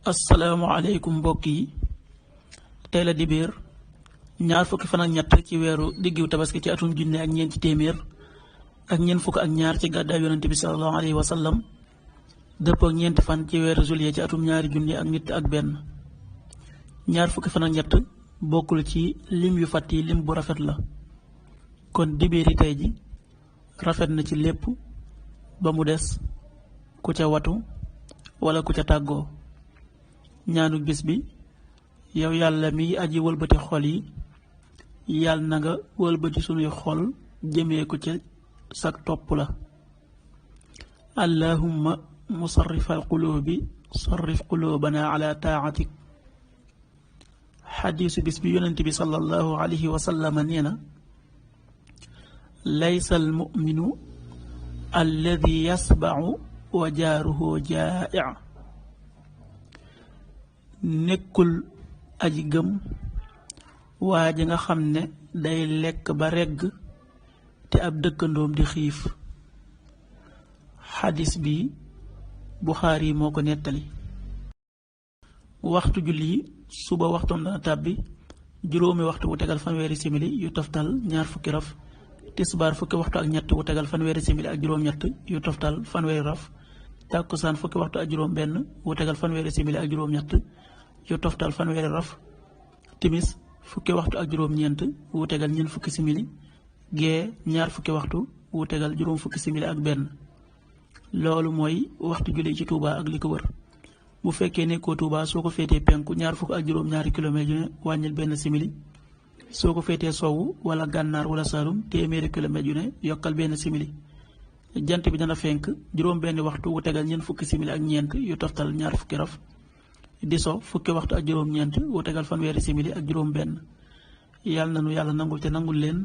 asalaamaaleykum mbokk yi tey la dibéer ñaar fukki fan ak ñett ci weeru diggiw tabaski ci atum junne ak ñeenti téeméer ak ñeent fukk ak ñaar ci gàddaay yonente bi sallallahu alayhi wa sallam dëppoo ak ñeenti fan ci weeru juillet ci atum ñaari junne ak nit ak benn. ñaar fukki fan ak ñett bokkul ci lim yu fàtt yi lim bu rafet la, kon dibéer yi tey ji rafet na ci lépp ba mu des ku ca watu wala ku ca tàggoo. ñaanu bis bi: yow yàlla mi aji wëlbati xol yi, yàlla na nga wëlbati sunuy xol jëmee ko ca sag topp la. allahumma musarrifal quluubi sarrif quluubana ala taatik. xadiisu bis bi yonent bi sallallahu alayhi wa sallam nee na: laysa al muminu alladi yasbacu wa jaaruhu jaa'ic. nekkul aji gëm waa ji nga xam ne day lekk ba regg te ab dëkkandoom di xiif. xadis bi Buxaari moo ko nettali. waxtu julli suba waxtoom dana tàbbi juróomi waxtu wu tegal fanweeri simili yu toftal ñaar fukki raf. tisbaar fukki waxtu ak ñett wu tegal fanweeri simili ak juróom-ñett yu toftal fanweeri raf. tàkkusaan fukki waxtu ak juróom benn wu tegal fanweeri simili ak juróom-ñett yu toftal fanweeri raf. timis fukki waxtu ak juróom-ñeent wu tegal ñeent fukki simili. gee ñaar fukki waxtu wu tegal juróom fukki simili ak benn. loolu mooy waxtu julli ci Touba ak li ko wër. bu fekkee nekkoo Touba soo ko féetee penku ñaar fukk ak juróom-ñaari kilomètres yu ne wàññil benn simili. soo ko féetee sowwu wala gànnaar wala saalum téeméeri kilomètres yu ne yokkal benn simili. jant bi dana fenk juróom benn waxtu wu tegal ñeent fukki simili ak ñeent yu toftal ñaar fukki raf. di so fukki waxtu ak juróom-ñeent wu tegal fanweeri simili ak juróom benn. yàlla na nu yàlla nangul te nangul leen.